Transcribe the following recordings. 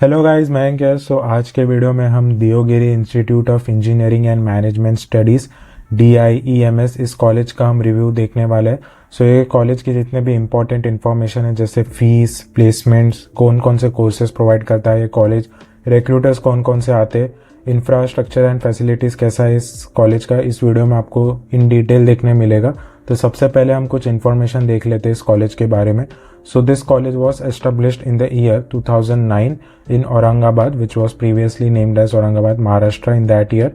Hello guys, मैं क्या आज के वीडियो में हम Deogiri institute of engineering and management studies DIEMS इस कॉलेज का हम रिव्यू देखने वाले हैं। ये कॉलेज की जितने भी इम्पोर्टेंट इन्फॉर्मेशन है जैसे फीस, प्लेसमेंट्स, कौन कौन से कोर्सेज प्रोवाइड करता है ये कॉलेज, रिक्रूटर्स कौन कौन से आते हैं, इंफ्रास्ट्रक्चर एंड फैसिलिटीज़ कैसा है इस कॉलेज का, इस वीडियो में आपको इन डिटेल देखने मिलेगा। तो सबसे पहले हम कुछ इन्फॉर्मेशन देख लेते हैं इस कॉलेज के बारे में। So this college was established in the year 2009 in Aurangabad, which was previously named as Aurangabad, Maharashtra in that year.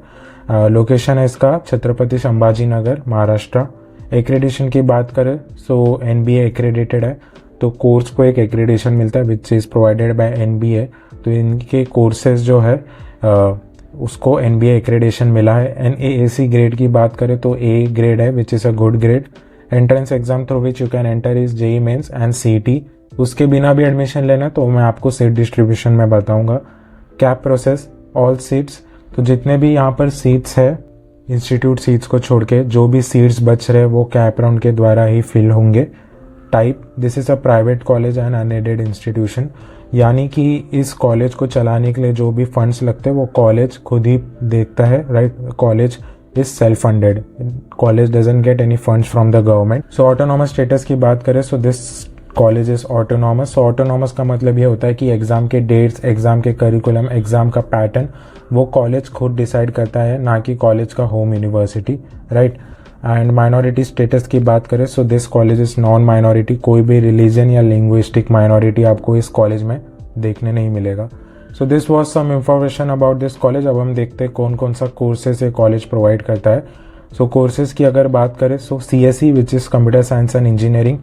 Location है इसका छत्रपति संभाजी नगर, महाराष्ट्र। एक्रेडिशन की बात करें तो NBA एक्रेडिटेड है, तो कोर्स को एक एक्रेडिशन मिलता है which is provided by NBA। तो इनके कोर्सेज जो है उसको NBA एक्रेडिशन मिला है। NAAC ग्रेड की बात करें तो A ग्रेड है which is a good grade. Entrance exam through which you can enter is JEE mains and CET। उसके बिना भी एडमिशन लेना तो मैं आपको सीट डिस्ट्रीब्यूशन में बताऊंगा। कैप प्रोसेस, ऑल सीट्स, तो जितने भी यहाँ पर सीट्स है इंस्टीट्यूट सीट्स को छोड़ के जो भी सीट्स बच रहे वो कैप राउंड के द्वारा ही फिल होंगे। Type, this is a private college and unaided institution, यानी कि इस कॉलेज को चलाने के लिए जो भी फंड्स लगते हैं वो कॉलेज खुद ही देखता है, right. College is self-funded. College doesn't get any funds from the government. So autonomous status की बात करें so this college is autonomous. So autonomous का मतलब ये होता है कि एग्ज़ाम के डेट्स, एग्ज़ाम के करिकुलम, एग्ज़ाम का पैटर्न वो कॉलेज खुद डिसाइड करता है, ना कि कॉलेज का home university, right. And minority status की बात करें so this college is non minority. कोई भी रिलीजन या लिंग्विस्टिक माइनॉरिटी आपको इस कॉलेज में देखने नहीं मिलेगा। So this was some information about this college. अब हम देखते हैं कौन कौन सा कोर्सेज ये कॉलेज प्रोवाइड करता है। सो कोर्सेज की अगर बात करें so CSE which is computer science and engineering,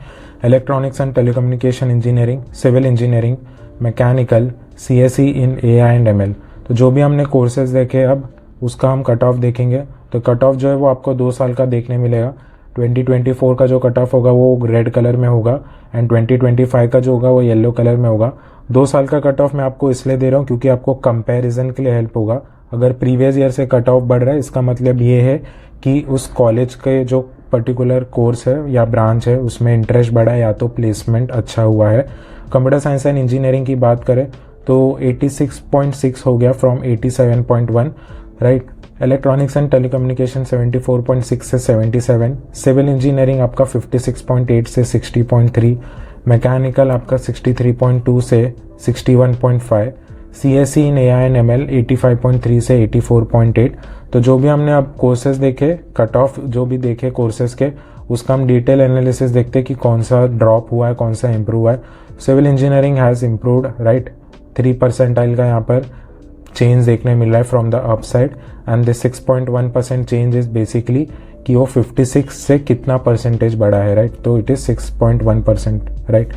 electronics and telecommunication engineering, civil engineering, mechanical, CSE in AI and ML। तो जो भी हमने कोर्सेज देखे अब उसका हम कट ऑफ देखेंगे। तो कट ऑफ जो है वो आपको 2 साल का देखने मिलेगा। 2024 का जो कट ऑफ होगा वो रेड कलर में होगा एंड 2025 का जो होगा वो येलो कलर में होगा। 2 साल का कट ऑफ मैं आपको इसलिए दे रहा हूँ क्योंकि आपको कंपैरिजन के लिए हेल्प होगा। अगर प्रीवियस ईयर से कट ऑफ बढ़ रहा है इसका मतलब ये है कि उस कॉलेज के जो पर्टिकुलर कोर्स है या ब्रांच है उसमें इंटरेस्ट बढ़ा है या तो प्लेसमेंट अच्छा हुआ है। कंप्यूटर साइंस एंड इंजीनियरिंग की बात करें तो 86.6 हो गया from 87.1, right. Electronics and telecommunication 74.6 से 77, सिविल इंजीनियरिंग आपका 56.8 से 60.3, मैकेनिकल आपका 63.2 से 61.5, CSE in AI and ML 85.3 से 84.8। तो जो भी हमने अब कोर्सेज देखे, कट ऑफ जो भी देखे कोर्सेज के, उसका हम डिटेल एनालिसिस देखते हैं कि कौन सा ड्रॉप हुआ है, कौन सा इम्प्रूव हुआ है। Civil engineering has improved, right. 3 percentile का यहाँ पर चेंज देखने मिल रहा है from the upside and the 6.1% change is basically कि वो 56 से कितना परसेंटेज बढ़ा है, राइट। तो it is 6.1%, right.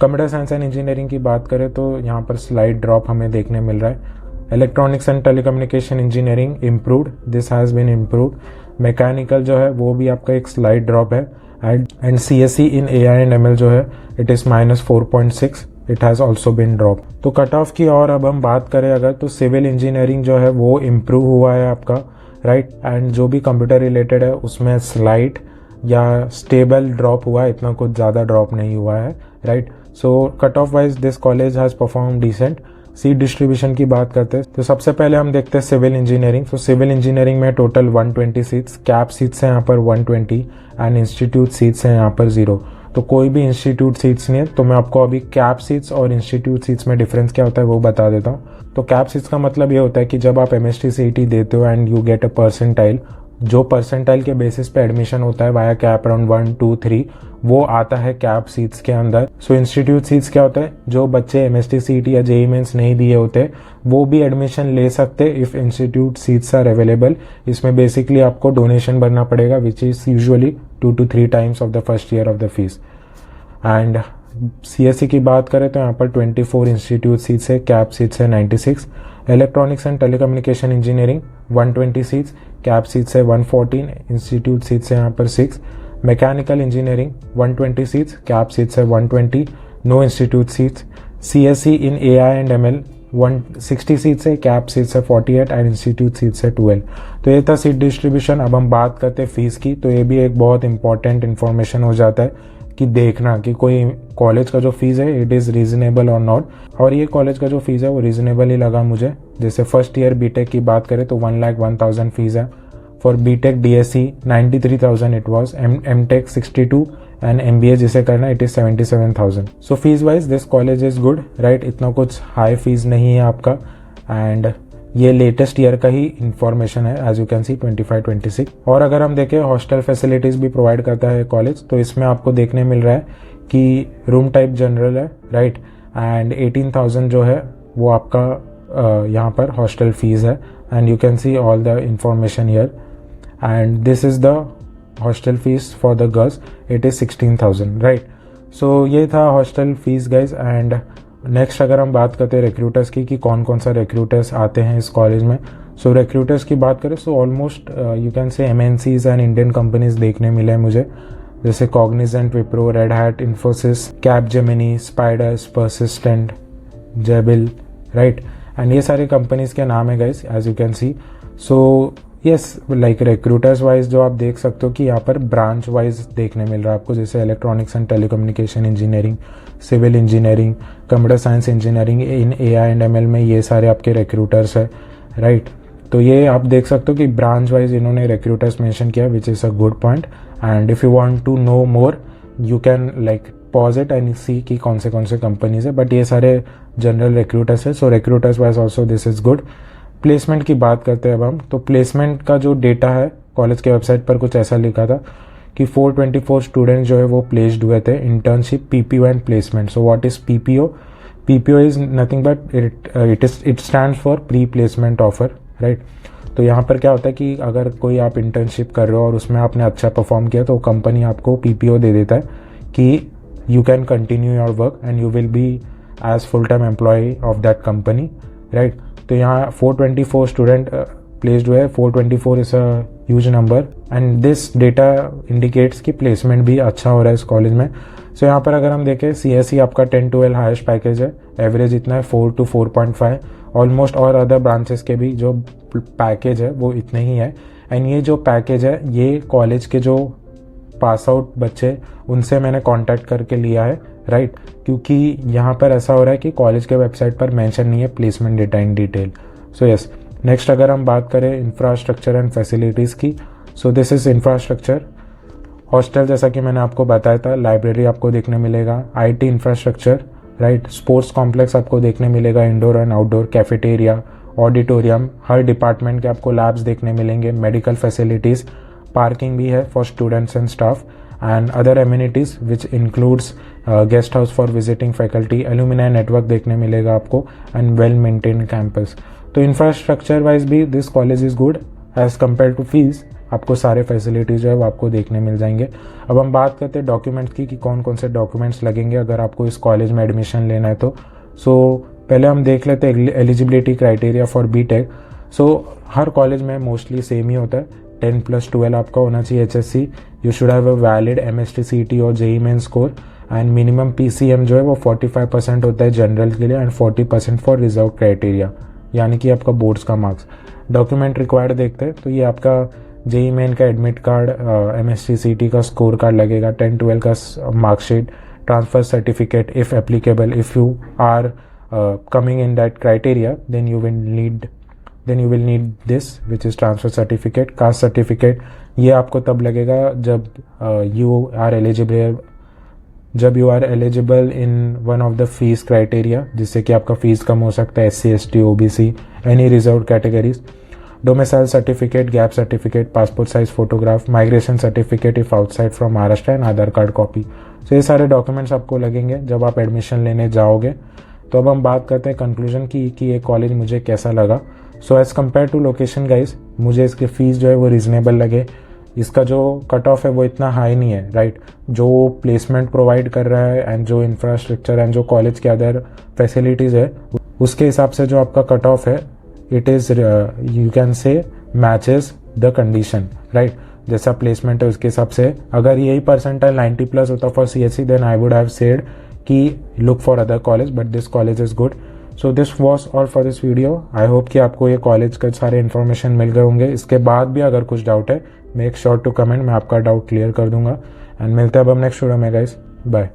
Computer science and engineering की बात करें तो यहाँ पर स्लाइड ड्रॉप हमें देखने मिल रहा है। Electronics and telecommunication engineering improved, this has been improved. Mechanical जो है वो भी आपका एक स्लाइड ड्रॉप है and CSE in AI and ML जो है it is -4.6, it has also been drop. तो कट ऑफ की और अब हम बात करें अगर तो सिविल इंजीनियरिंग जो है वो इम्प्रूव हुआ है आपका, राइट। एंड जो भी कंप्यूटर रिलेटेड है उसमें स्लाइड या स्टेबल ड्रॉप हुआ है, इतना कुछ ज़्यादा ड्रॉप नहीं हुआ है, right. So cut off wise this college has perform decent. Seat distribution की बात करते हैं तो सबसे पहले हम देखते हैं सिविल इंजीनियरिंग। तो सिविल इंजीनियरिंग में टोटल 120 सीट्स, कैप सीट्स हैं यहाँ पर 120 एंड इंस्टीट्यूट सीट्स हैं यहाँ पर 0। तो कोई भी इंस्टीट्यूट सीट्स नहीं है। तो मैं आपको अभी कैप सीट्स और इंस्टीट्यूट सीट्स में डिफरेंस क्या होता है वो बता देता हूँ। तो कैप सीट्स का मतलब ये होता है कि जब आप MST CET देते हो and you get a percentile, जो परसेंटाइल के बेसिस पे एडमिशन होता है वाया कैप राउंड 1, 2, 3 वो आता है कैप सीट्स के अंदर। सो इंस्टीट्यूट सीट्स क्या होता है, जो बच्चे MST CET या JEE मेंस नहीं दिए होते वो भी एडमिशन ले सकते if institute seats are available. इसमें बेसिकली आपको डोनेशन भरना पड़ेगा which is usually 2 to 3 times of the first year of the fees. And CSE की बात करें तो यहाँ पर 24 इंस्टीट्यूट सीट्स है, कैप सीट्स है 96। Electronics and telecommunication engineering 120 seats, cap seats है 114, इंस्टीट्यूट सीट्स है यहाँ पर 6। Mechanical engineering 120 seats, cap seats है 120, no institute seats. CSE in AI and ML 160 seats है, कैप सीट्स है 48 एंड इंस्टीट्यूट सीट्स है 12। तो ये था सीट डिस्ट्रीब्यूशन। अब हम बात करते हैं फीस की। तो ये भी एक बहुत इंपॉर्टेंट इन्फॉर्मेशन हो जाता है कि देखना कि कोई कॉलेज का जो फीस है इट इज़ रीजनेबल और नॉट, और ये कॉलेज का जो फीस है वो रीजनेबल ही लगा मुझे। जैसे फर्स्ट ईयर बीटेक की बात करें तो 1,01,000 फीस है, for B Tech DSC 93,000 it was, M Tech 62 and MBA जिसे करना it is 77,000। So fees wise this college is good, right, इतना कुछ हाई फीस नहीं है आपका। एंड ये लेटेस्ट ईयर का ही इंफॉर्मेशन है, एज यू कैन सी 25-26। और अगर हम देखें हॉस्टल फैसिलिटीज़ भी प्रोवाइड करता है कॉलेज, तो इसमें आपको देखने मिल रहा है कि रूम टाइप जनरल है, राइट, एंड 18,000 जो है वो आपका यहाँ पर हॉस्टल फीस है, and you can see all the information here. And this is the hostel fees for the girls, it is 16,000, right. So ये था hostel fees guys. And next अगर हम बात करते हैं रिक्रूटर्स की कि कौन कौन सा रिक्रूटर्स आते हैं इस कॉलेज में, सो रिक्रूटर्स की बात करें so almost you can say MNCs and Indian companies देखने मिले हैं मुझे, जैसे Cognizant, Wipro, Red Hat, Infosys, Capgemini, Spiders, Persistent, Jabil, right, and ये सारी कंपनीज के नाम है guys as you can see. So yes, like recruiters wise जो आप देख सकते हो कि यहाँ पर ब्रांच वाइज देखने मिल रहा है आपको, जैसे electronics and telecommunication engineering, civil engineering, computer science engineering, in AI and ML में ये सारे आपके रिक्रूटर्स है, राइट। तो ये आप देख सकते हो कि ब्रांच वाइज इन्होंने रिक्रूटर्स मेंशन किया, which is a good point. And if you want to know more you can like pause it and see कि कौन से कंपनीज है, बट ये सारे जनरल रिक्रूटर्स है, so recruiters wise also this is good. Placement की बात करते हैं अब हम, तो प्लेसमेंट का जो डेटा है कॉलेज के वेबसाइट पर कुछ ऐसा लिखा था कि 424 स्टूडेंट जो है वो प्लेस्ड हुए थे internship, PPO and placement. So what is PPO? PPO is nothing but it stands for pre placement offer, right. तो यहाँ पर क्या होता है कि अगर कोई आप इंटर्नशिप कर रहे हो और उसमें आपने अच्छा परफॉर्म किया तो कंपनी आपको पीपीओ दे देता है कि you can continue your work and you will be as full time employ of that company, right. तो यहाँ 424 स्टूडेंट प्लेस्ड हुए, 424 is a huge number and this data indicates कि प्लेसमेंट भी अच्छा हो रहा है इस कॉलेज में। सो यहाँ पर अगर हम देखें सीएससी आपका 10-12 हाईएस्ट पैकेज है, एवरेज इतना है 4 to 4.5 ऑलमोस्ट, और अदर ब्रांचेस के भी जो पैकेज है वो इतने ही है। एंड ये जो पैकेज है ये कॉलेज के जो पास आउट बच्चे उनसे मैंने कांटेक्ट करके लिया है, राइट, क्योंकि यहाँ पर ऐसा हो रहा है कि कॉलेज के वेबसाइट पर मेंशन नहीं है placement data in detail. So yes, next अगर हम बात करें इंफ्रास्ट्रक्चर एंड फैसिलिटीज़ की, so this is infrastructure. Hostel जैसा कि मैंने आपको बताया था, लाइब्रेरी आपको देखने मिलेगा, IT infrastructure, right, sports complex आपको देखने मिलेगा, indoor and outdoor, cafeteria, auditorium, her department के आपको लैब्स देखने मिलेंगे, मेडिकल फैसिलिटीज़, पार्किंग भी है for students and staff, and other amenities which includes guest house for visiting faculty, alumni network देखने मिलेगा आपको, एंड वेल मेंटेन कैंपस। तो इंफ्रास्ट्रक्चर वाइज भी this college is good as compare to fees, आपको सारे facilities जो है वो आपको देखने मिल जाएंगे। अब हम बात करते हैं डॉक्यूमेंट्स की कि कौन कौन से डॉक्यूमेंट्स लगेंगे अगर आपको इस कॉलेज में एडमिशन लेना है तो। सो पहले हम देख लेते हैं eligibility criteria for B Tech. So हर कॉलेज में मोस्टली सेम ही होता है, 10+12 आपका होना चाहिए HSC, you should have a valid MST CET और JEE main score, and minimum PCM जो है वो 45% होता है जनरल के लिए एंड 40% फॉर रिजर्व क्राइटेरिया, यानी कि आपका बोर्ड्स का मार्क्स। डॉक्यूमेंट रिक्वायर्ड देखते हैं तो ये आपका JEE मेन का एडमिट कार्ड, MST CET का स्कोर कार्ड लगेगा, 10-12 का marksheet, transfer certificate if applicable, if you are coming in that criteria then you will need this which is transfer certificate, caste certificate। ये आपको तब लगेगा जब you are eligible in one of the fees criteria, जिससे कि आपका fees कम हो सकता है, SC ST OBC any reserved categories। Domicile certificate, gap certificate, passport size photograph, migration certificate if outside from Maharashtra and Aadhaar card copy. तो ये सारे documents आपको लगेंगे जब आप एडमिशन लेने जाओगे। तो अब हम बात करते हैं कंक्लूजन की कि ये कॉलेज मुझे कैसा लगा। So as compare to location guys, मुझे इसकी फ़ीस जो है वो रीज़नेबल लगे, इसका जो कट ऑफ है वो इतना हाई नहीं है, राइट। जो प्लेसमेंट प्रोवाइड कर रहा है एंड जो इंफ्रास्ट्रक्चर एंड जो कॉलेज के अदर फैसिलिटीज़ है उसके हिसाब से जो आपका कट ऑफ है it is you can say matches the condition, right. जैसा प्लेसमेंट है उसके हिसाब से अगर यही परसेंटाइल 90+ होता for CSC then I would have said कि look for other college, but this college is good. So this was all for this video. I hope कि आपको ये कॉलेज का सारे इन्फॉर्मेशन मिल गए होंगे। इसके बाद भी अगर कुछ डाउट है मेक श्योर टू कमेंट, मैं आपका डाउट क्लियर कर दूंगा। एंड मिलते हैं अब हम नेक्स्ट वीडियो में गाइस। बाय।